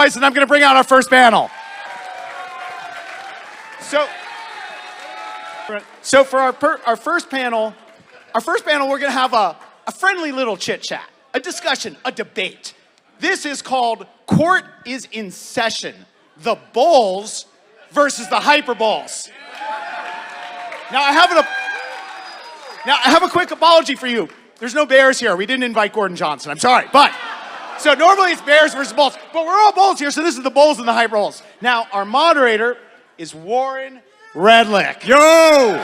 And I'm going to bring out our first panel. So for our first panel, we're going to have a friendly little chit chat, a discussion, a debate. This is called Court is in Session: the Bulls versus the Hyperbulls. Now I have a quick apology for you. There's no Bears here. We didn't invite Gordon Johnson. I'm sorry, but. So normally it's Bears versus Bulls, but we're all Bulls here, so this is the Bulls and the Hyperbulls. Now, our moderator is Warren Redlich. Yo!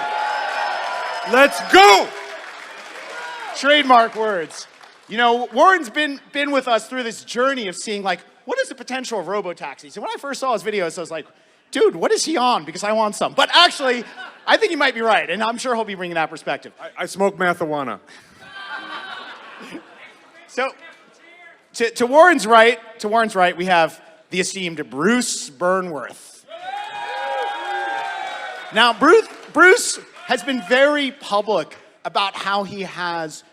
Let's go! Trademark words. You know, Warren's been with us through this journey of seeing, like, what is the potential of robo-taxis? And when I first saw his videos, I was like, dude, what is he on? Because I want some. But actually, I think he might be right, and I'm sure he'll be bringing that perspective. I smoke marijuana. So... To Warren's right, we have the esteemed Bruce Burnworth. Now, Bruce has been very public about how he has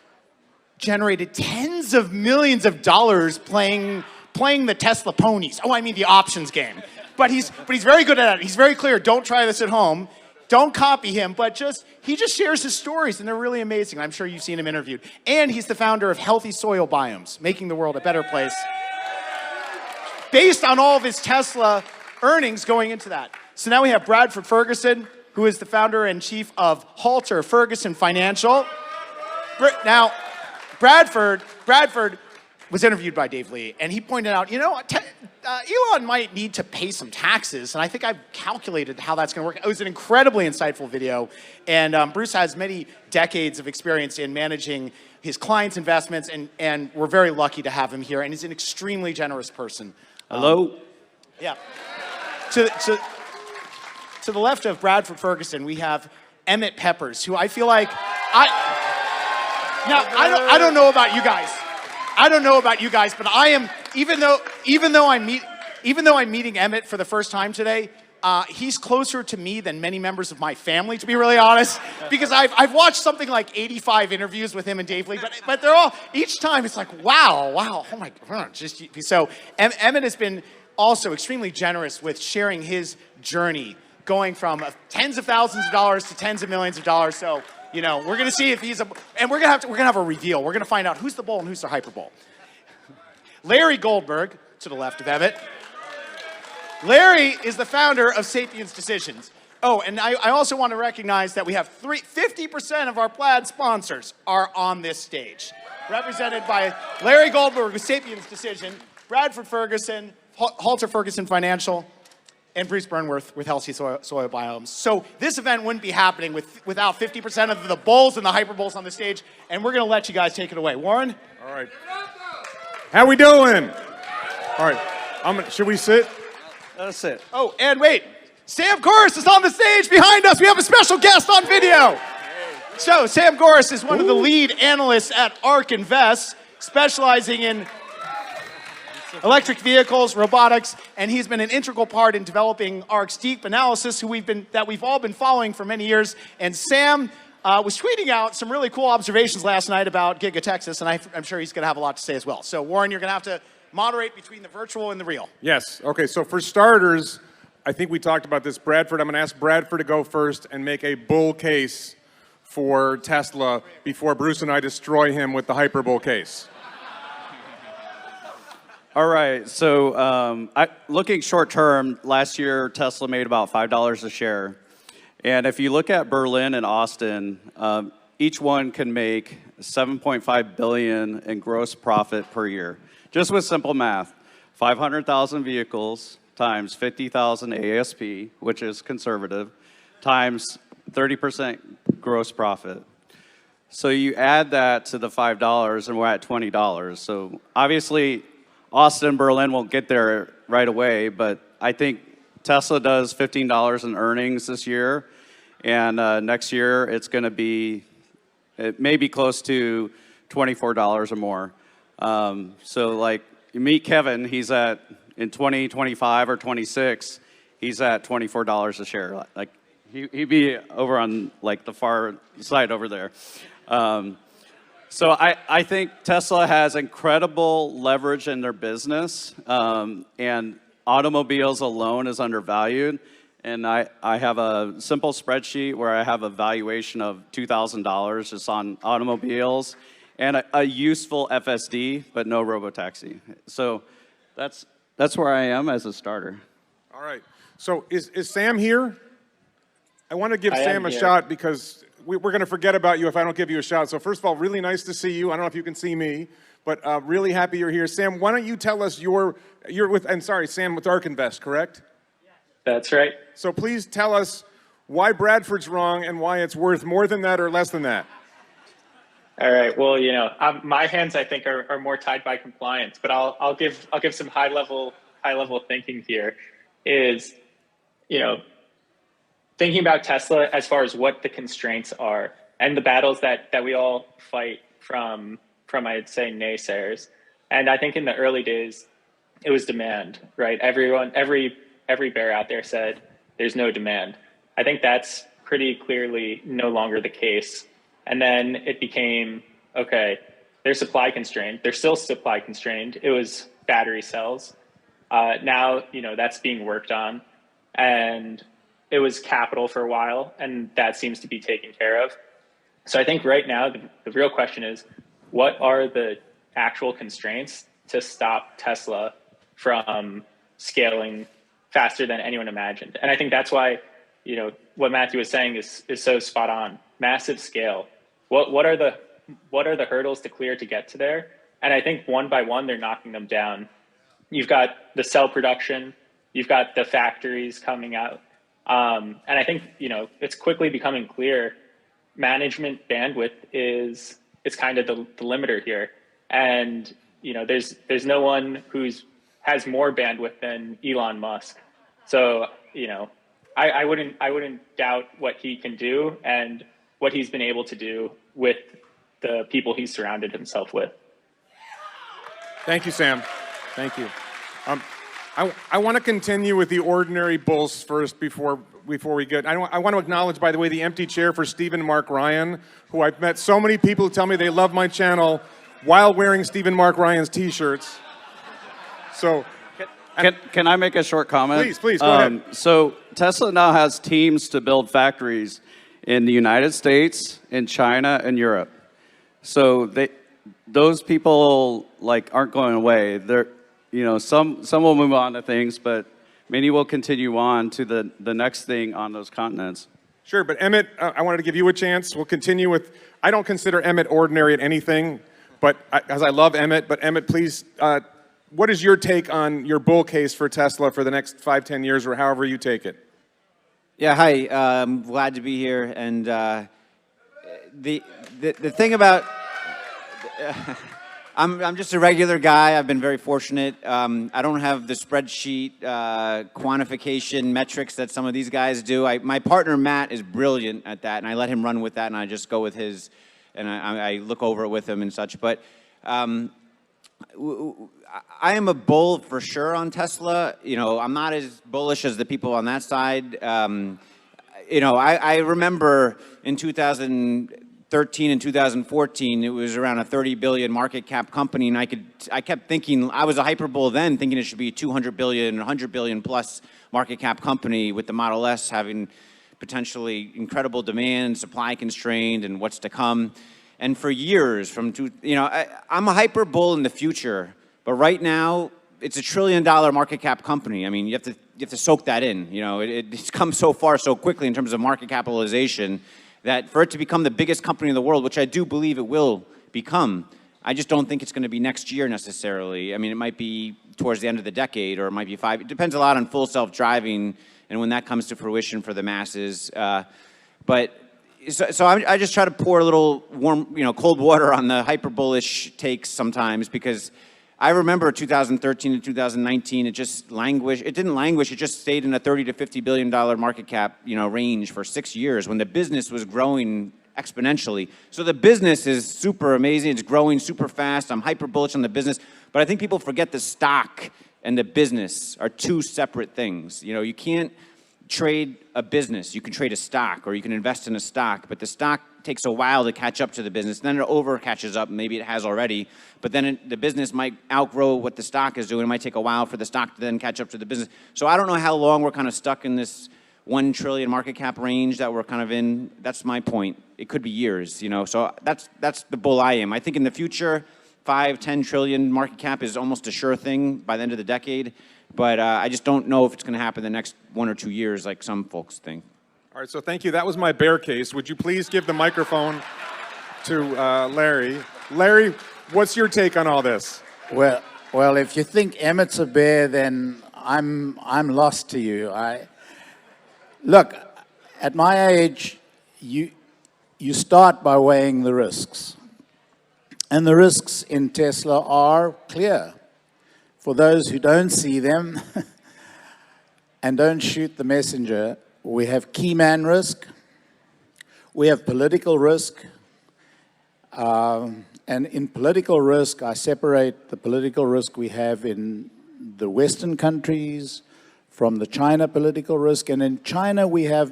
generated tens of millions of dollars playing the Tesla ponies. Oh, I mean the options game. But he's very good at it. He's very clear. Don't try this at home. Don't copy him, but he just shares his stories, and they're really amazing. I'm sure you've seen him interviewed. And he's the founder of Healthy Soil Biomes, making the world a better place, based on all of his Tesla earnings going into that. So now we have Bradford Ferguson, who is the founder and chief of Halter Ferguson Financial. Now, Bradford was interviewed by Dave Lee, and he pointed out, you know, Elon might need to pay some taxes, and I think I've calculated how that's going to work. It was an incredibly insightful video, and Bruce has many decades of experience in managing his clients' investments, and we're very lucky to have him here, and he's an extremely generous person. Hello? Yeah. To the left of Bradford Ferguson, we have Emmet Peppers, who I feel like I don't know about you guys. But I am, even though I'm meeting Emmet for the first time today, he's closer to me than many members of my family, to be really honest, because I've watched something like 85 interviews with him and Dave Lee, but they're all, each time it's like, wow, oh my God. So Emmet has been also extremely generous with sharing his journey, going from tens of thousands of dollars to tens of millions of dollars. So, you know, we're going to see if he's and we're going to have a reveal. We're going to find out who's the bull and who's the hyperbull. Larry Goldberg, to the left of Emmet. Larry is the founder of Sapiens Decisions. Oh, and I also want to recognize that we have 50% of our Plaid sponsors are on this stage, represented by Larry Goldberg with Sapiens Decision, Bradford Ferguson, Halter Ferguson Financial, and Bruce Burnworth with Healthy Soil Biomes. So this event wouldn't be happening without 50% of the Bulls and the Hyperbulls on the stage, and we're going to let you guys take it away. Warren? All right. How we doing? All right. Should we sit? Let's sit. Oh, and wait. Sam Korus is on the stage behind us. We have a special guest on video. So Sam Korus is one of the lead analysts at ARK Invest, specializing in electric vehicles, robotics, and he's been an integral part in developing ARK's deep analysis, that we've all been following for many years. And Sam was tweeting out some really cool observations last night about Giga Texas, and I'm sure he's going to have a lot to say as well. So Warren, you're going to have to moderate between the virtual and the real. Yes. Okay, so for starters, I think we talked about this. Bradford, I'm going to ask Bradford to go first and make a bull case for Tesla before Bruce and I destroy him with the Hyperbull case. All right, so looking short term, last year Tesla made about $5 a share. And if you look at Berlin and Austin, each one can make $7.5 billion in gross profit per year. Just with simple math, 500,000 vehicles times 50,000 ASP, which is conservative, times 30% gross profit. So you add that to the $5 and we're at $20. So obviously, Austin and Berlin won't get there right away, but I think Tesla does $15 in earnings this year, and next year it's going to be, it may be close to $24 or more. So like, you meet Kevin, he's at, in 2025 or 26, he's at $24 a share. Like, he'd be over on like the far side over there. So I think Tesla has incredible leverage in their business, and automobiles alone is undervalued. And I have a simple spreadsheet where I have a valuation of $2,000 just on automobiles and a useful FSD, but no robotaxi. So that's where I am as a starter. All right. So is Sam here? I want to give I Sam am a here. shot because we're going to forget about you if I don't give you a shot. So first of all, really nice to see you. I don't know if you can see me, but really happy you're here. Sam, why don't you tell us you're with, and sorry, Sam with ARK Invest, correct? That's right. So please tell us why Bradford's wrong and why it's worth more than that or less than that. All right. Well, my hands I think are more tied by compliance, but I'll give some high level thinking here. Is thinking about Tesla as far as what the constraints are and the battles that we all fight from I'd say naysayers. And I think in the early days it was demand, right? Every bear out there said there's no demand. I think that's pretty clearly no longer the case. And then it became, okay, they're supply constrained. They're still supply constrained. It was battery cells. Now, that's being worked on. And it was capital for a while, and that seems to be taken care of. So I think right now, the real question is, what are the actual constraints to stop Tesla from scaling faster than anyone imagined? And I think that's why, what Matthew was saying is so spot on. Massive scale. What are the hurdles to clear to get to there? And I think one by one, they're knocking them down. You've got the cell production, you've got the factories coming out. And I think, it's quickly becoming clear management bandwidth is kind of the limiter here. And, there's no one has more bandwidth than Elon Musk. So, I wouldn't doubt what he can do and what he's been able to do with the people he's surrounded himself with. Thank you, Sam. Thank you. I want to continue with the ordinary bulls first before we get. I want to acknowledge, by the way, the empty chair for Stephen Mark Ryan, who I've met so many people who tell me they love my channel while wearing Stephen Mark Ryan's T-shirts. So, Can I make a short comment? Please, go ahead. So Tesla now has teams to build factories in the United States, in China, and Europe. So those people aren't going away. They're, some will move on to things, but many will continue on to the next thing on those continents. Sure, but Emmet, I wanted to give you a chance. We'll continue with. I don't consider Emmet ordinary at anything, but as I love Emmet. But Emmet, please. What is your take on your bull case for Tesla for the next 5-10 years, or however you take it? Yeah, hi. I'm glad to be here. And the thing about I'm just a regular guy. I've been very fortunate. I don't have the spreadsheet quantification metrics that some of these guys do. My partner Matt is brilliant at that, and I let him run with that, and I just go with his, and I look over it with him and such. But I am a bull for sure on Tesla. I'm not as bullish as the people on that side. I remember in 2013 and 2014, it was around a 30 billion market cap company, and I kept thinking, I was a hyperbull then, thinking it should be a 200 billion, 100 billion plus market cap company, with the Model S having potentially incredible demand, supply constrained, and what's to come. And for years, I'm a hyper bull in the future, but right now it's $1 trillion market cap company. I mean, you have to soak that in. It's come so far so quickly in terms of market capitalization that for it to become the biggest company in the world, which I do believe it will become, I just don't think it's going to be next year necessarily. I mean, it might be towards the end of the decade, or it might be 5. It depends a lot on full self-driving and when that comes to fruition for the masses. So I just try to pour a little warm, cold water on the hyper bullish takes sometimes, because I remember 2013 and 2019, it just languished. It didn't languish. It just stayed in a $30 to $50 billion market cap, range for 6 years when the business was growing exponentially. So the business is super amazing. It's growing super fast. I'm hyper bullish on the business, but I think people forget the stock and the business are two separate things. You can't trade a business, you can trade a stock, or you can invest in a stock, but the stock takes a while to catch up to the business. Then it over catches up, maybe it has already, but then the business might outgrow what the stock is doing. It might take a while for the stock to then catch up to the business. So I don't know how long we're kind of stuck in this 1 trillion market cap range that we're kind of in. That's my point. It could be years, you know. So that's the bull I am. I think in the future, 5, 10 trillion market cap is almost a sure thing by the end of the decade. But I just don't know if it's going to happen the next 1 or 2 years like some folks think. All right, so thank you. That was my bear case. Would you please give the microphone to Larry? Larry, what's your take on all this? Well, if you think Emmet's a bear, then I'm lost to you. Look, at my age, you start by weighing the risks. And the risks in Tesla are clear. For those who don't see them and don't shoot the messenger, we have key man risk, we have political risk, and in political risk, I separate the political risk we have in the Western countries from the China political risk. And in China, we have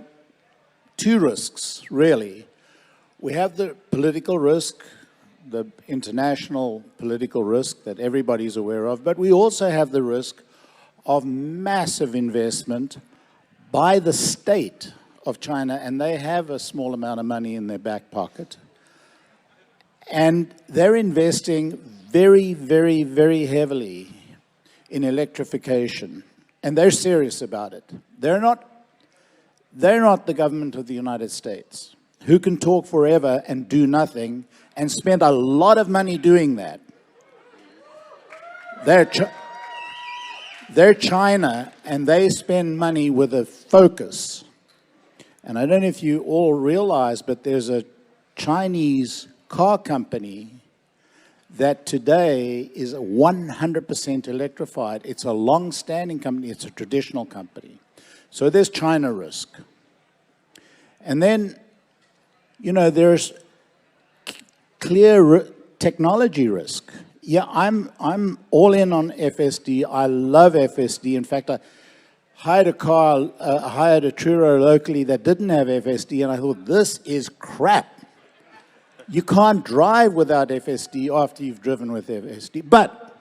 2 risks, really. We have the political risk, the international political risk that everybody's aware of, but we also have the risk of massive investment by the state of China, and they have a small amount of money in their back pocket. And they're investing very, very, very heavily in electrification, and they're serious about it. They're not the government of the United States, who can talk forever and do nothing and spend a lot of money doing that. They're China, and they spend money with a focus. And I don't know if you all realize, but there's a Chinese car company that today is 100% electrified. It's a long-standing company. It's a traditional company. So there's China risk. And then, you know, there's clear technology risk. Yeah, I'm all in on FSD. I love FSD. In fact, I hired a Truro locally that didn't have FSD, and I thought, this is crap. You can't drive without FSD after you've driven with FSD. But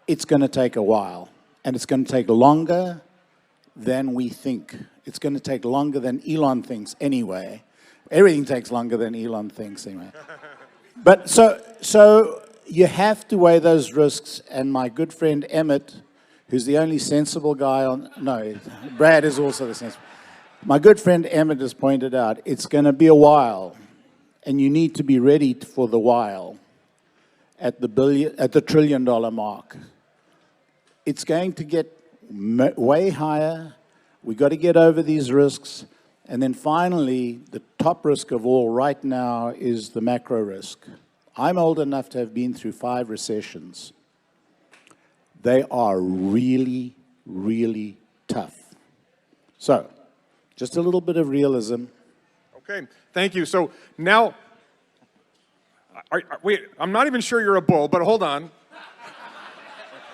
it's going to take a while, and it's going to take longer than we think. It's going to take longer than Elon thinks anyway. Everything takes longer than Elon thinks anyway. But so you have to weigh those risks, and my good friend Emmet, who's the only sensible guy no, Brad is also the sensible. My good friend Emmet has pointed out, it's going to be a while, and you need to be ready for the while at the $1 trillion mark. It's going to get way higher. We've got to get over these risks. And then finally, the top risk of all right now is the macro risk. I'm old enough to have been through 5 recessions. They are really, really tough. So, just a little bit of realism. Okay, thank you. So now, wait, I'm not even sure you're a bull, but hold on.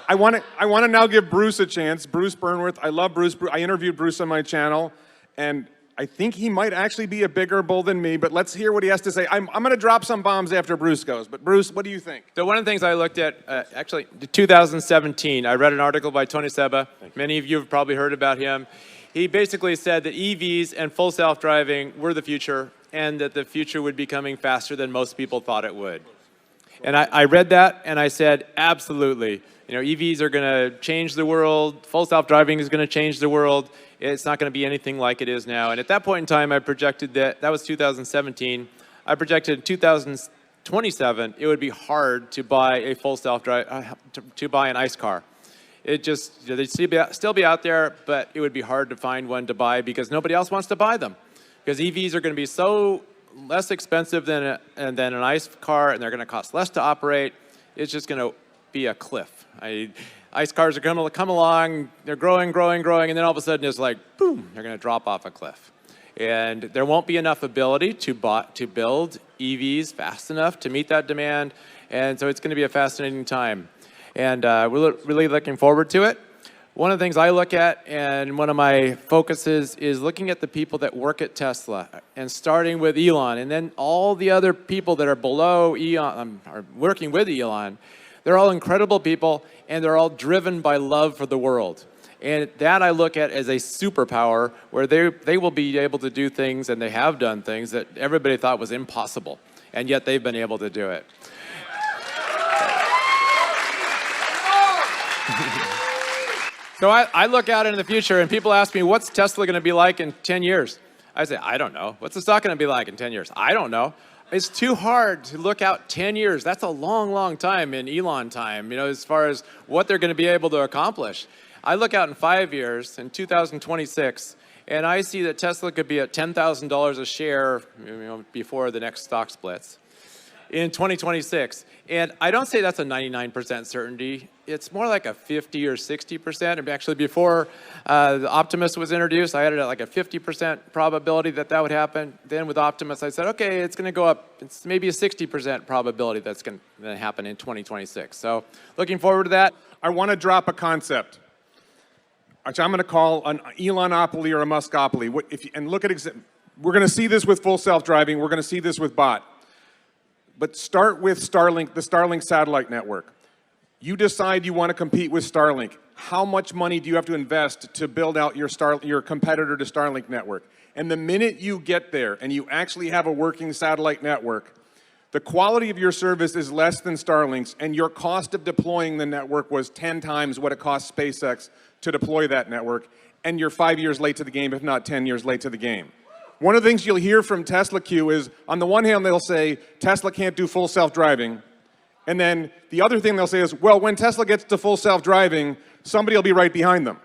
I want to now give Bruce a chance. Bruce Burnworth. I love Bruce. I interviewed Bruce on my channel, and I think he might actually be a bigger bull than me, but let's hear what he has to say. I'm going to drop some bombs after Bruce goes, but Bruce, what do you think? So one of the things I looked at, actually, 2017, I read an article by Tony Seba. Many of you have probably heard about him. He basically said that EVs and full self-driving were the future, and that the future would be coming faster than most people thought it would. And I read that, and I said, absolutely. You know, EVs are going to change the world. Full self-driving is going to change the world. It's not going to be anything like it is now. And at that point in time, I projected that was 2017. I projected in 2027, it would be hard to buy a full self-drive, to buy an ICE car. It just, they'd still be out there, but it would be hard to find one to buy because nobody else wants to buy them. Because EVs are going to be so less expensive than an ICE car, and they're going to cost less to operate. It's just going to be a cliff. ICE cars are going to come along, they're growing, and then all of a sudden it's like, boom, they're going to drop off a cliff. And there won't be enough ability to build EVs fast enough to meet that demand, and so it's going to be a fascinating time. And we're really looking forward to it. one of the things I look at, and one of my focuses, is looking at the people that work at Tesla, and starting with Elon, and then all the other people that are below Elon, are working with Elon. They're all incredible people, and they're all driven by love for the world. And that I look at as a superpower, where they will be able to do things, and they have done things that everybody thought was impossible, and yet they've been able to do it. So I look out into the future, and people ask me, what's Tesla going to be like in 10 years? I say, I don't know. What's the stock going to be like in 10 years? I don't know. It's too hard to look out 10 years. That's a long, long time in Elon time, as far as what they're going to be able to accomplish. I look out in 5 years, in 2026, and I see that Tesla could be at $10,000 a share before the next stock splits in 2026. And I don't say that's a 99% certainty. It's more like a 50 or 60%. And actually, before the Optimus was introduced, I had it at like a 50% probability that would happen. Then with Optimus, I said, okay, it's going to go up. It's maybe a 60% probability that's going to happen in 2026. So looking forward to that. I want to drop a concept, which I'm going to call an Elonopoly or a Muskopoly. And look at, we're going to see this with full self-driving. We're going to see this with bot. But start with Starlink, the Starlink satellite network. You decide you want to compete with Starlink. How much money do you have to invest to build out your competitor to Starlink network? And the minute you get there and you actually have a working satellite network, the quality of your service is less than Starlink's, and your cost of deploying the network was 10 times what it cost SpaceX to deploy that network, and you're 5 years late to the game, if not 10 years late to the game. One of the things you'll hear from Tesla Q is, on the one hand, they'll say, Tesla can't do full self-driving. And then the other thing they'll say is, well, when Tesla gets to full self-driving, somebody will be right behind them.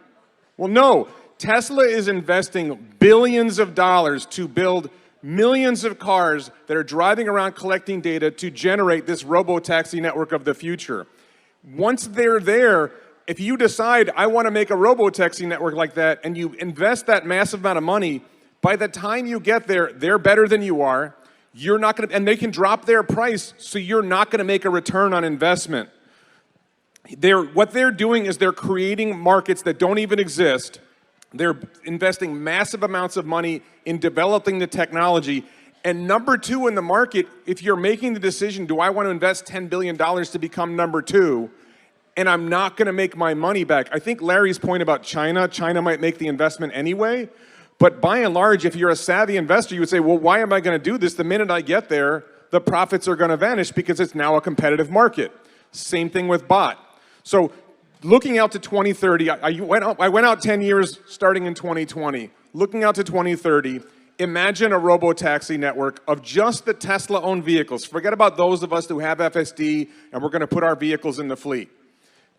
Well, no. Tesla is investing billions of dollars to build millions of cars that are driving around collecting data to generate this robo-taxi network of the future. Once they're there, if you decide, I want to make a robo-taxi network like that, and you invest that massive amount of money, by the time you get there, they're better than you are. You're not going to, and they can drop their price, so you're not going to make a return on investment. What they're doing is they're creating markets that don't even exist. They're investing massive amounts of money in developing the technology. And number two in the market, if you're making the decision, do I want to invest $10 billion to become number two, and I'm not going to make my money back? I think Larry's point about China might make the investment anyway. But by and large, if you're a savvy investor, you would say, well, why am I going to do this? The minute I get there, the profits are going to vanish because it's now a competitive market. Same thing with bot. So looking out to 2030, I went out 10 years starting in 2020. Looking out to 2030, imagine a robo-taxi network of just the Tesla-owned vehicles. Forget about those of us who have FSD and we're going to put our vehicles in the fleet.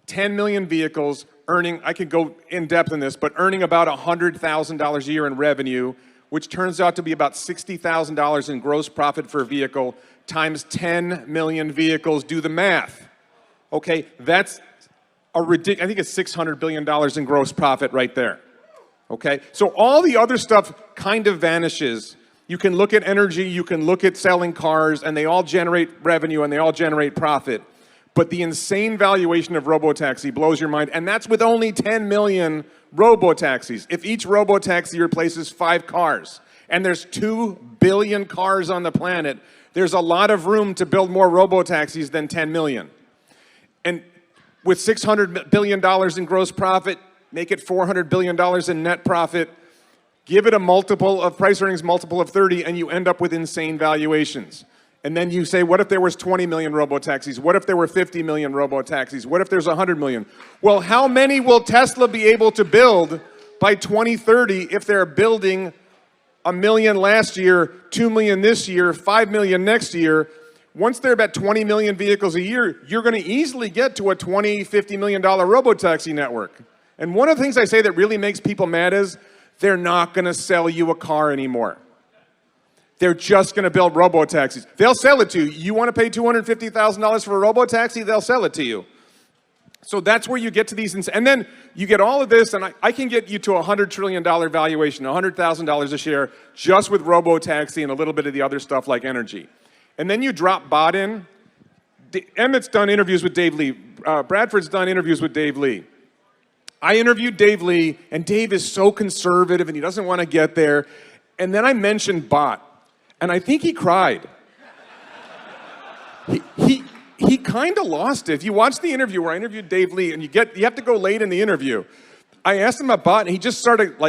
10 million vehicles earning, I could go in depth in this, but earning about $100,000 a year in revenue, which turns out to be about $60,000 in gross profit per vehicle, times 10 million vehicles. Do the math. Okay, that's a ridiculous, I think it's $600 billion in gross profit right there. Okay, so all the other stuff kind of vanishes. You can look at energy, you can look at selling cars, and they all generate revenue and they all generate profit. But the insane valuation of robotaxi blows your mind, and that's with only 10 million robotaxis. If each robotaxi replaces 5 cars, and there's 2 billion cars on the planet, there's a lot of room to build more robotaxis than 10 million. And with $600 billion in gross profit, make it $400 billion in net profit, give it a multiple of price earnings multiple of 30, and you end up with insane valuations. And then you say, what if there was 20 million robotaxis? What if there were 50 million robotaxis? What if there's 100 million? Well, how many will Tesla be able to build by 2030 if they're building 1 million last year, 2 million this year, 5 million next year? Once they're about 20 million vehicles a year, you're going to easily get to a $20, $50 million robotaxi network. And one of the things I say that really makes people mad is they're not going to sell you a car anymore. They're just going to build robotaxis. They'll sell it to you. You want to pay $250,000 for a robotaxi? They'll sell it to you. So that's where you get to these. And then you get all of this, and I can get you to a $100 trillion valuation, $100,000 a share, just with robotaxi and a little bit of the other stuff like energy. And then you drop bot in. Emmet's done interviews with Dave Lee. Bradford's done interviews with Dave Lee. I interviewed Dave Lee, and Dave is so conservative, and he doesn't want to get there. And then I mentioned bot, and I think he cried. He kind of lost it. If you watch the interview where I interviewed Dave Lee, and you have to go late in the interview, I asked him about bot, and he just started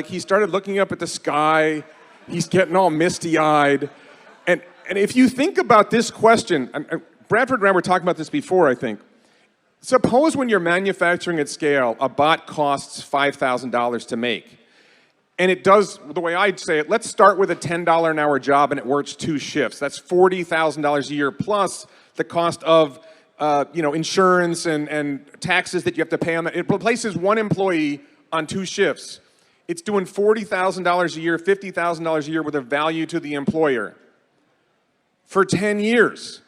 looking up at the sky. He's getting all misty-eyed. And if you think about this question, and Bradford and I were talking about this before, I think. Suppose when you're manufacturing at scale, a bot costs $5,000 to make. And it does, the way I'd say it, let's start with a $10 an hour job and it works 2 shifts. That's $40,000 a year plus the cost of insurance and taxes that you have to pay on that. It replaces 1 employee on 2 shifts. It's doing $40,000 a year, $50,000 a year with a value to the employer for 10 years.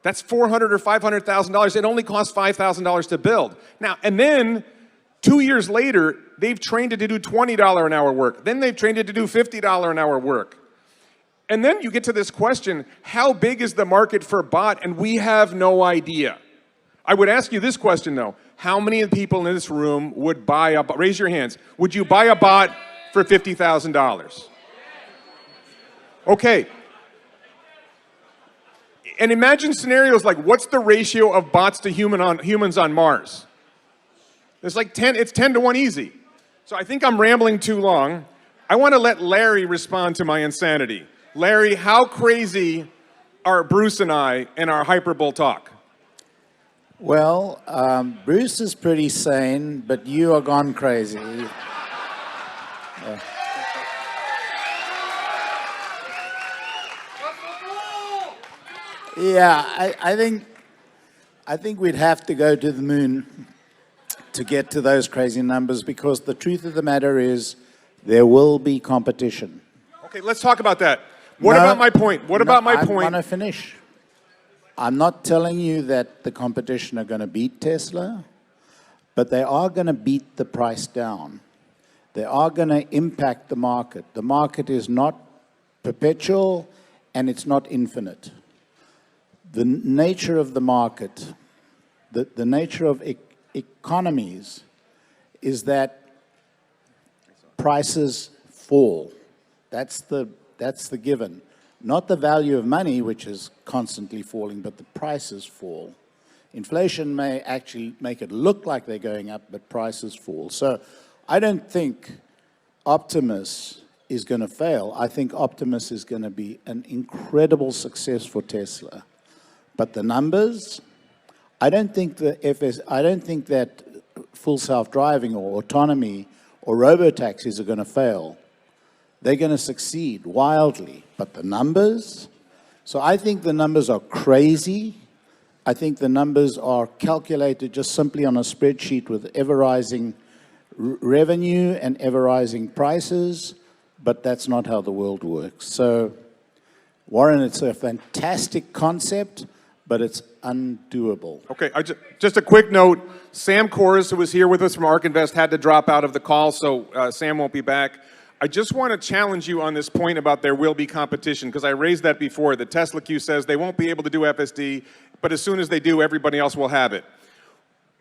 That's $400,000 or $500,000. It only costs $5,000 to build. Now, and then 2 years later, they've trained it to do $20 an hour work. Then they've trained it to do $50 an hour work. And then you get to this question, how big is the market for bot? And we have no idea. I would ask you this question, though. How many of the people in this room would buy a bot? Raise your hands. Would you buy a bot for $50,000? Okay. And imagine scenarios like, what's the ratio of bots to humans on Mars? It's like 10, it's 10 to 1 easy. So I think I'm rambling too long. I want to let Larry respond to my insanity. Larry, how crazy are Bruce and I in our hyperbull talk? Well, Bruce is pretty sane, but you are gone crazy. Yeah, I think we'd have to go to the moon to get to those crazy numbers, because the truth of the matter is there will be competition. Okay, let's talk about that. What about my point? What about my point? I want to finish. I'm not telling you that the competition are going to beat Tesla, but they are going to beat the price down. They are going to impact the market. The market is not perpetual and it's not infinite. The nature of the market, the nature of economies is that prices fall. That's the given. Not the value of money, which is constantly falling, but the prices fall. Inflation may actually make it look like they're going up, but prices fall. So I don't think Optimus is going to fail. I think Optimus is going to be an incredible success for Tesla. But the numbers, I don't think that full self-driving or autonomy or robotaxis are going to fail. They're going to succeed wildly. But the numbers, so I think the numbers are crazy. I think the numbers are calculated just simply on a spreadsheet with ever-rising revenue and ever-rising prices, but that's not how the world works. So, Warren, it's a fantastic concept, but it's undoable. Okay, just a quick note. Sam Korus, who was here with us from ARK Invest, had to drop out of the call, so Sam won't be back. I just want to challenge you on this point about there will be competition, because I raised that before. The Tesla Q says they won't be able to do FSD, but as soon as they do, everybody else will have it.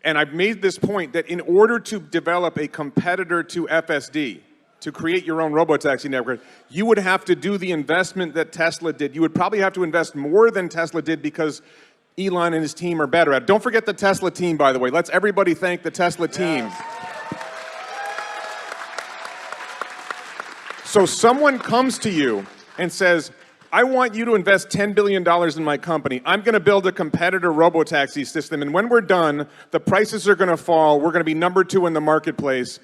And I've made this point that in order to develop a competitor to FSD, to create your own robotaxi network, you would have to do the investment that Tesla did. You would probably have to invest more than Tesla did because Elon and his team are better at it. Don't forget the Tesla team, by the way. Let's everybody thank the Tesla team. Yes. So someone comes to you and says, I want you to invest $10 billion in my company. I'm going to build a competitor robotaxi system, and when we're done, the prices are going to fall. We're going to be number 2 in the marketplace.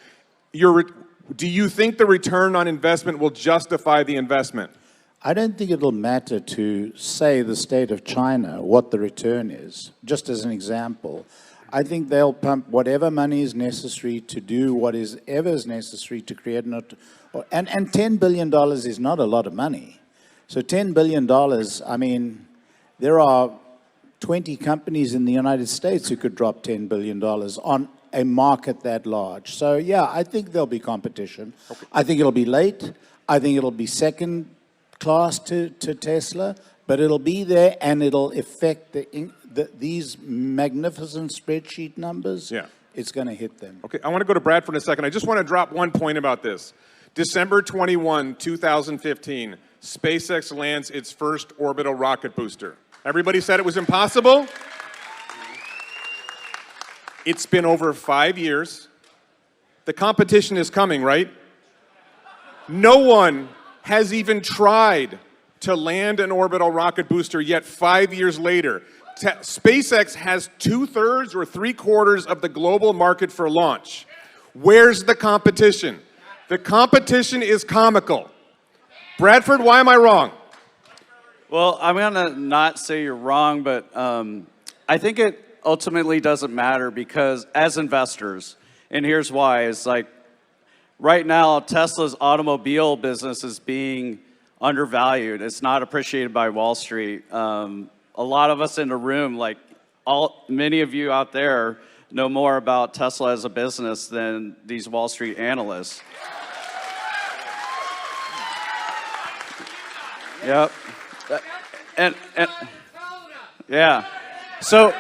Do you think the return on investment will justify the investment? I don't think it'll matter to, say, the state of China what the return is, just as an example. I think they'll pump whatever money is necessary to do what is ever necessary to create and $10 billion is not a lot of money. So $10 billion, I mean, there are 20 companies in the United States who could drop $10 billion on a market that large. So yeah, I think there'll be competition. Okay. I think it'll be late. I think it'll be second class to Tesla, but it'll be there and it'll affect these magnificent spreadsheet numbers it's going to hit them. Okay, I want to go to Bradford in a second. I just want to drop one point about this. December 21, 2015, SpaceX lands its first orbital rocket booster. Everybody said it was impossible. It's been over 5 years. The competition is coming, right? No one has even tried to land an orbital rocket booster yet 5 years later. SpaceX has 2/3 or 3/4 of the global market for launch. Where's the competition? The competition is comical. Bradford, why am I wrong? Well, I'm going to not say you're wrong, but I think it ultimately doesn't matter because as investors, and here's why, is like right now Tesla's automobile business is being undervalued. It's not appreciated by Wall Street. A lot of us in the room, like many of you out there, know more about Tesla as a business than these Wall Street analysts. Yep. And yeah. So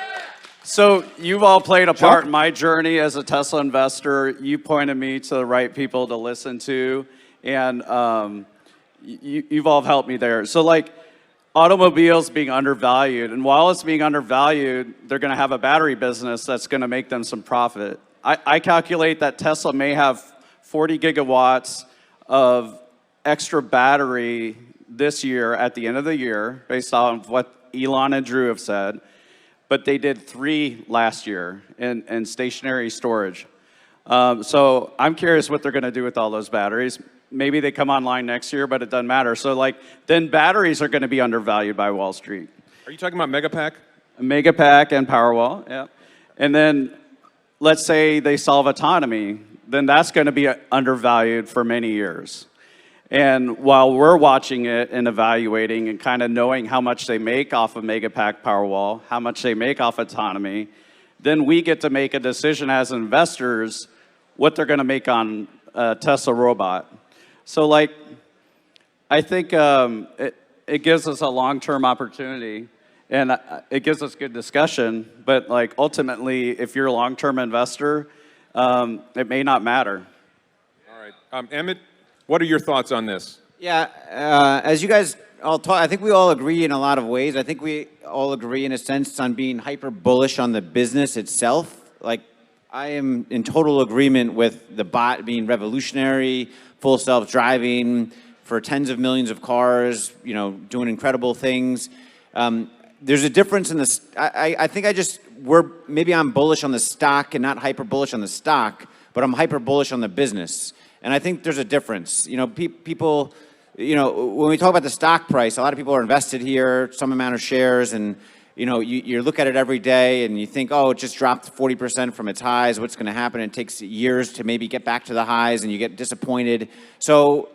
you've all played a part in my journey as a Tesla investor. You pointed me to the right people to listen to, and you've all helped me there. So like automobiles being undervalued, and while it's being undervalued, they're going to have a battery business that's going to make them some profit. I calculate that Tesla may have 40 gigawatts of extra battery this year at the end of the year, based on what Elon and Drew have said, but they did 3 last year in stationary storage. So I'm curious what they're going to do with all those batteries. Maybe they come online next year, but it doesn't matter. So like, then batteries are going to be undervalued by Wall Street. Are you talking about Megapack? Megapack and Powerwall, yeah. And then let's say they solve autonomy, then that's going to be undervalued for many years. And while we're watching it and evaluating and kind of knowing how much they make off of Megapack Powerwall, how much they make off autonomy, then we get to make a decision as investors what they're going to make on Tesla robot. So like, I think it gives us a long-term opportunity and it gives us good discussion, but like ultimately, if you're a long-term investor, it may not matter. All right, Emmet, what are your thoughts on this? Yeah, as you guys all talk, I think we all agree in a lot of ways. I think we all agree in a sense on being hyper bullish on the business itself. Like, I am in total agreement with the bot being revolutionary, full self-driving for tens of millions of cars, you know, doing incredible things. There's a difference in the, I think maybe I'm bullish on the stock and not hyper bullish on the stock, but I'm hyper bullish on the business. And I think there's a difference. You know, people, you know, when we talk about the stock price, a lot of people are invested here, some amount of shares, and, you know, you look at it every day and you think, oh, it just dropped 40% from its highs. What's going to happen? It takes years to maybe get back to the highs and you get disappointed. So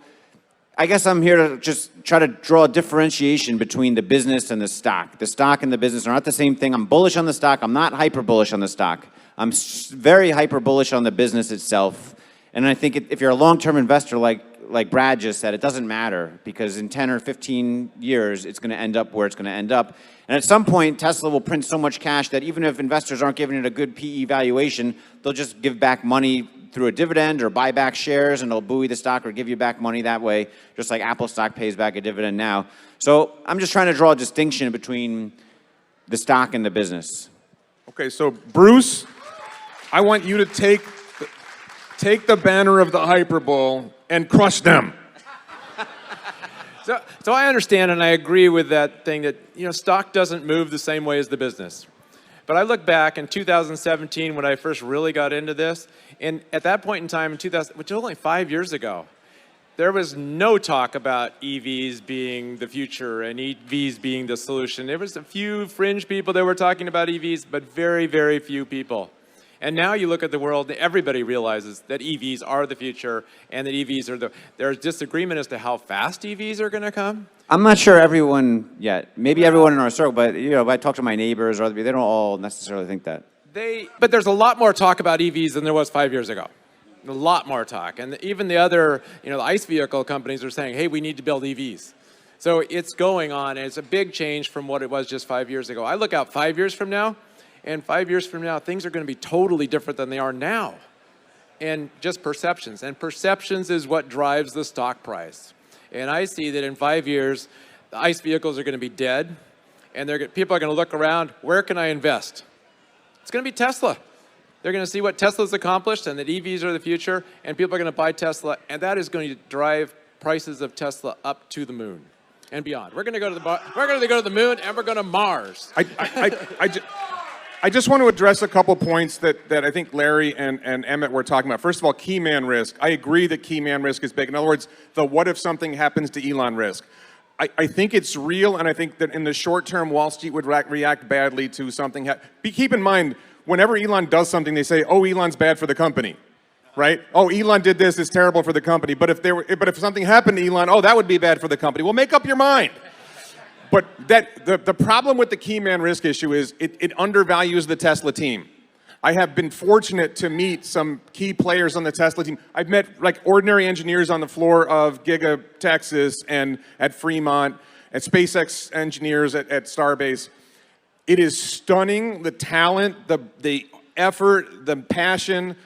I guess I'm here to just try to draw a differentiation between the business and the stock. The stock and the business are not the same thing. I'm bullish on the stock. I'm not hyper bullish on the stock. I'm very hyper bullish on the business itself. And I think if you're a long-term investor, like Brad just said, it doesn't matter because in 10 or 15 years, it's going to end up where it's going to end up. And at some point, Tesla will print so much cash that even if investors aren't giving it a good PE valuation, they'll just give back money through a dividend or buy back shares, and they'll buoy the stock or give you back money that way, just like Apple stock pays back a dividend now. So I'm just trying to draw a distinction between the stock and the business. Okay, so Bruce, I want you to take the banner of the Hyperbull and crush them. So I understand and I agree with that thing that, you know, stock doesn't move the same way as the business. But I look back in 2017 when I first really got into this, and at that point in time in 2000, which was only 5 years ago, there was no talk about EVs being the future and EVs being the solution. There was a few fringe people that were talking about EVs, but very, very few people. And now you look at the world, everybody realizes that EVs are the future and that EVs are there's disagreement as to how fast EVs are going to come. I'm not sure everyone yet. Maybe everyone in our circle, but you know, if I talk to my neighbors or other people, they don't all necessarily think that. But there's a lot more talk about EVs than there was 5 years ago. A lot more talk. And even the other, you know, the ICE vehicle companies are saying, hey, we need to build EVs. So it's going on, and it's a big change from what it was just 5 years ago. I look out 5 years from now, And 5 years from now, things are going to be totally different than they are now. And just perceptions. And perceptions is what drives the stock price. And I see that in 5 years, the ICE vehicles are going to be dead. And people are going to look around, where can I invest? It's going to be Tesla. They're going to see what Tesla's accomplished and that EVs are the future. And people are going to buy Tesla. And that is going to drive prices of Tesla up to the moon and beyond. We're going to go to the moon, and we're going to Mars. I just want to address a couple points that I think Larry and Emmet were talking about. First of all, key man risk. I agree that key man risk is big. In other words, the what if something happens to Elon risk. I think it's real, and I think that in the short term, Wall Street would react badly to something. Keep in mind, whenever Elon does something, they say, oh, Elon's bad for the company. Right? Oh, Elon did this, it's terrible for the company. But if something happened to Elon, oh, that would be bad for the company. Well, make up your mind. But the problem with the key man risk issue is it undervalues the Tesla team. I have been fortunate to meet some key players on the Tesla team. I've met like ordinary engineers on the floor of Giga Texas and at Fremont, at SpaceX engineers at Starbase. It is stunning, the talent, the effort, the passion.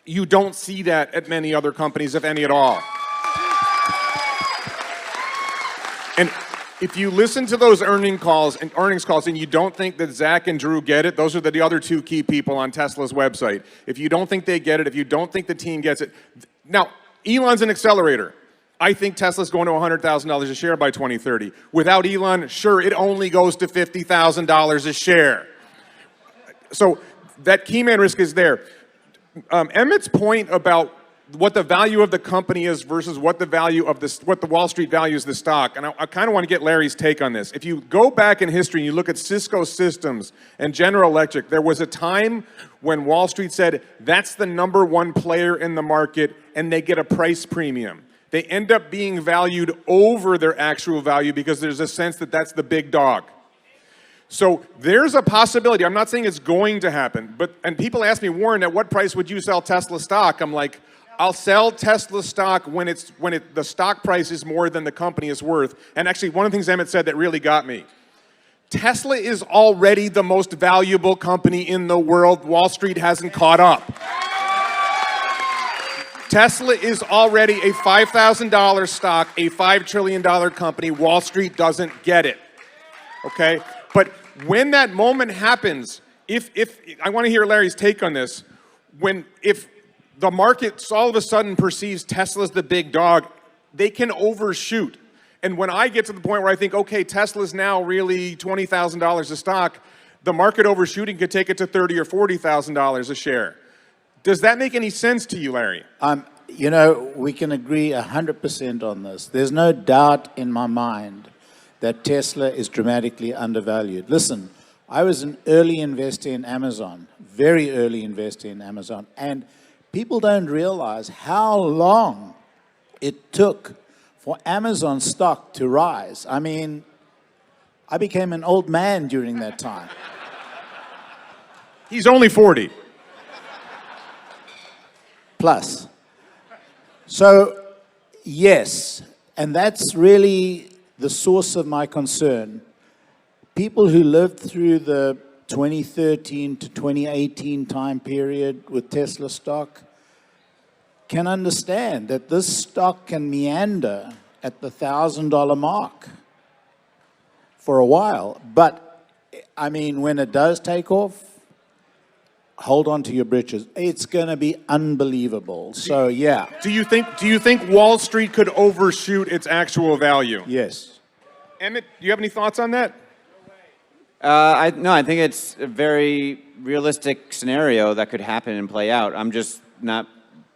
You don't see that at many other companies, if any at all. And if you listen to those earnings calls and you don't think that Zach and Drew get it, those are the other two key people on Tesla's website. If you don't think they get it, if you don't think the team gets it. Now, Elon's an accelerator. I think Tesla's going to $100,000 a share by 2030. Without Elon, sure, it only goes to $50,000 a share. So that key man risk is there. Emmett's point about what the value of the company is versus what the value of what the Wall Street values the stock, and I kind of want to get Larry's take on this. If you go back in history and you look at Cisco Systems and General Electric, there was a time when Wall Street said that's the #1 player in the market and they get a price premium. They end up being valued over their actual value because there's a sense that that's the big dog. So there's a possibility. I'm not saying it's going to happen, and people ask me, Warren, at what price would you sell Tesla stock? I'm like, I'll sell Tesla stock when the stock price is more than the company is worth. And actually, one of the things Emmet said that really got me. Tesla is already the most valuable company in the world. Wall Street hasn't caught up. Tesla is already a $5,000 stock, a $5 trillion company. Wall Street doesn't get it. Okay? But when that moment happens, if I want to hear Larry's take on this, if the market all of a sudden perceives Tesla's the big dog, they can overshoot. And when I get to the point where I think, okay, Tesla's now really $20,000 a stock, the market overshooting could take it to $30,000 or $40,000 a share. Does that make any sense to you, Larry? You know, we can agree 100% on this. There's no doubt in my mind that Tesla is dramatically undervalued. Listen, I was an early investor in Amazon, very early investor in Amazon, and people don't realize how long it took for Amazon stock to rise. I mean, I became an old man during that time. He's only 40. Plus. So, yes, and that's really the source of my concern. People who lived through the 2013 to 2018 time period with Tesla stock can understand that this stock can meander at the $1,000 mark for a while. But, I mean, when it does take off, hold on to your britches. It's going to be unbelievable. So, yeah. Do you think Wall Street could overshoot its actual value? Yes. Emmet, do you have any thoughts on that? No, I think it's a very realistic scenario that could happen and play out. I'm just not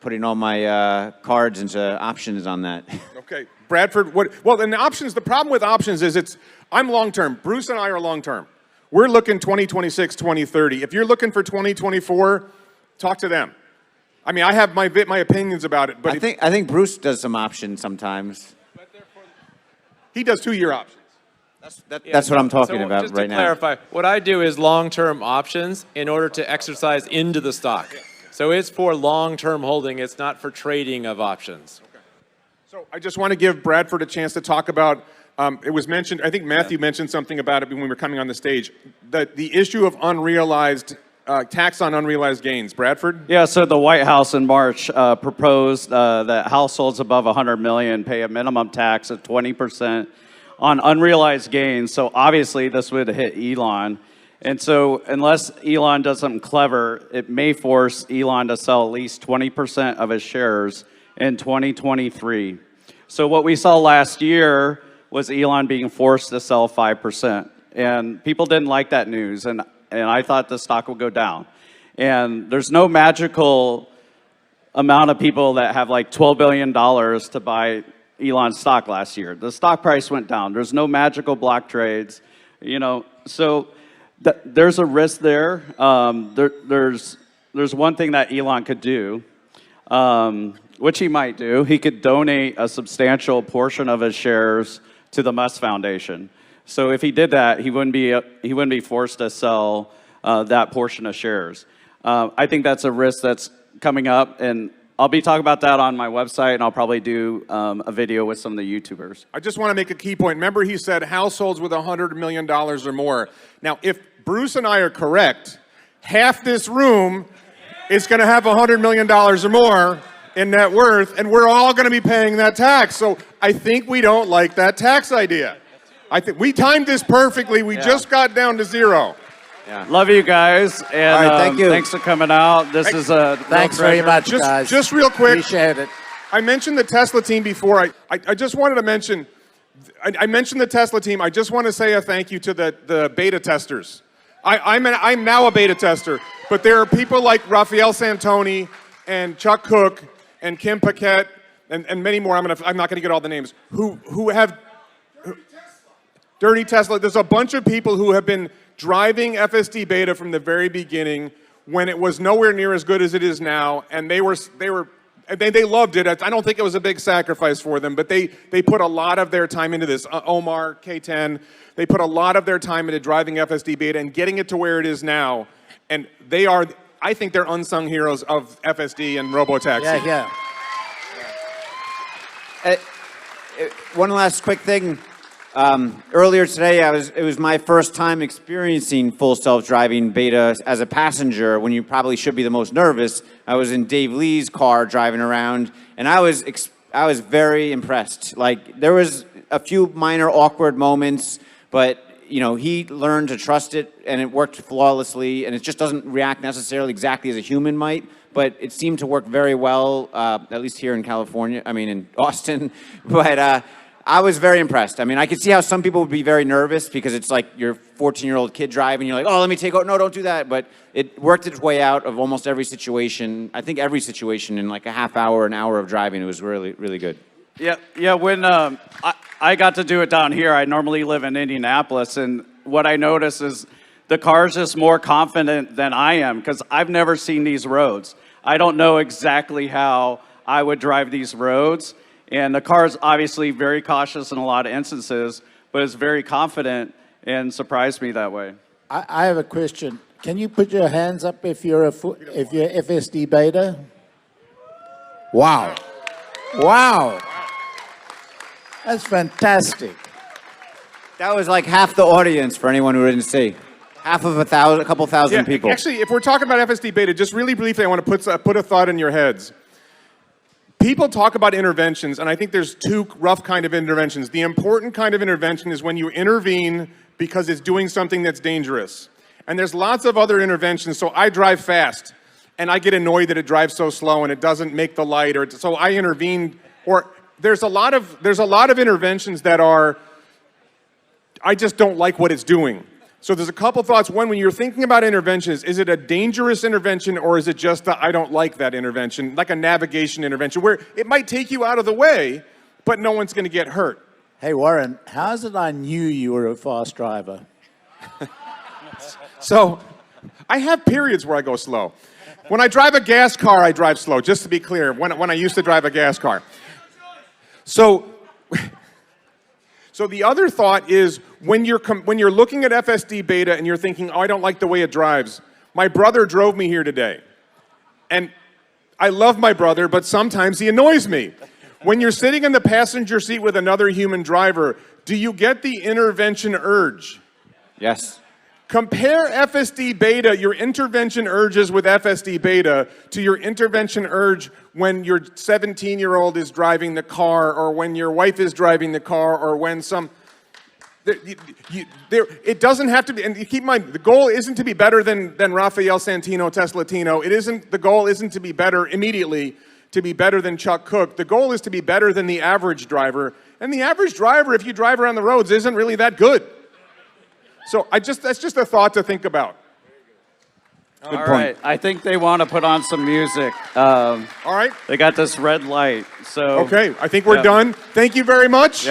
putting all my cards into options on that. Okay. Bradford, well, and the options, the problem with options is I'm long-term. Bruce and I are long-term. We're looking 2026, 2030. If you're looking for 2024, talk to them. I mean, I have my opinions about it, but I think Bruce does some options sometimes. He does 2-year options. That's what I'm talking about just right to now. clarify, what I do is long-term options in order to exercise into the stock. So it's for long-term holding. It's not for trading of options. Okay. So I just want to give Bradford a chance to talk about It was mentioned, I think Matthew mentioned something about it when we were coming on the stage, the issue of unrealized, tax on unrealized gains. Bradford? Yeah, so the White House in March proposed that households above 100 million pay a minimum tax of 20% on unrealized gains. So obviously this would hit Elon. And so unless Elon does something clever, it may force Elon to sell at least 20% of his shares in 2023. So what we saw last year was Elon being forced to sell 5%. And people didn't like that news, and I thought the stock would go down. And there's no magical amount of people that have like $12 billion to buy Elon's stock last year. The stock price went down. There's no magical block trades, you know. So there's a risk there. There's one thing that Elon could do, which he might do. He could donate a substantial portion of his shares to the Musk Foundation. So if he did that, he wouldn't be forced to sell that portion of shares. I think that's a risk that's coming up, and I'll be talking about that on my website, and I'll probably do a video with some of the YouTubers. I just want to make a key point. Remember, he said households with $100 million or more. Now, if Bruce and I are correct, half this room is going to have $100 million or more in net worth, and we're all going to be paying that tax. So I think we don't like that tax idea. I think we timed this perfectly. We just got down to zero. Yeah. Love you guys, and All right, thank you. thanks for coming out. This is a Thanks very much, Just- guys. just real quick. Appreciate it. I mentioned the Tesla team before. I just wanted to mention, I mentioned the Tesla team. I just want to say a thank you to the beta testers. I'm now a beta tester, but there are people like Raphael Santoni and Chuck Cook and Kim Paquette and many more. I'm not going to get all the names who have Dirty Tesla. There's a bunch of people who have been driving FSD beta from the very beginning when it was nowhere near as good as it is now, and they loved it. I don't think it was a big sacrifice for them, but they put a lot of their time into this. Omar, K10, they put a lot of their time into driving FSD beta and getting it to where it is now, and I think they're unsung heroes of FSD and Robotaxi. Yeah. One last quick thing. Earlier today, it was my first time experiencing full self-driving beta as a passenger when you probably should be the most nervous. I was in Dave Lee's car driving around, and I was very impressed. Like, there was a few minor awkward moments, but you know, he learned to trust it, and it worked flawlessly, and it just doesn't react necessarily exactly as a human might, but it seemed to work very well, at least here in California, in Austin, but I was very impressed. I mean, I could see how some people would be very nervous because it's like your 14-year-old kid driving, you're like, oh, let me take out, no, don't do that, but it worked its way out of almost every situation, I think every situation in like a half hour, an hour of driving, it was really, really good. Yeah. When I got to do it down here, I normally live in Indianapolis, and what I notice is the car's just more confident than I am because I've never seen these roads. I don't know exactly how I would drive these roads, and the car is obviously very cautious in a lot of instances, but it's very confident and surprised me that way. I have a question. Can you put your hands up if you're FSD beta? Wow. That's fantastic. That was like half the audience for anyone who didn't see. Half of a couple thousand people. Actually, if we're talking about FSD beta, just really briefly, I want to put a thought in your heads. People talk about interventions, and I think there's two rough kind of interventions. The important kind of intervention is when you intervene because it's doing something that's dangerous. And there's lots of other interventions. So I drive fast, and I get annoyed that it drives so slow and it doesn't make the light, so I intervene. Or there's a lot of interventions that are, I just don't like what it's doing. So there's a couple thoughts. One, when you're thinking about interventions, is it a dangerous intervention or is it just I don't like that intervention, like a navigation intervention, where it might take you out of the way, but no one's going to get hurt? Hey, Warren, how is it I knew you were a fast driver? So I have periods where I go slow. When I drive a gas car, I drive slow, just to be clear, when I used to drive a gas car. So the other thought is when you're looking at FSD beta and you're thinking, oh, I don't like the way it drives. My brother drove me here today. And I love my brother, but sometimes he annoys me. When you're sitting in the passenger seat with another human driver, do you get the intervention urge? Yes. Compare FSD beta, your intervention urges with FSD beta, to your intervention urge when your 17-year-old is driving the car, or when your wife is driving the car, or when some... it doesn't have to be, and keep in mind, the goal isn't to be better than Rafael Santino Teslatino. The goal isn't to be better immediately, to be better than Chuck Cook. The goal is to be better than the average driver. And the average driver, if you drive around the roads, isn't really that good. So that's just a thought to think about. All right, I think they want to put on some music. All right. They got this red light, so. Okay, I think we're done. Thank you very much.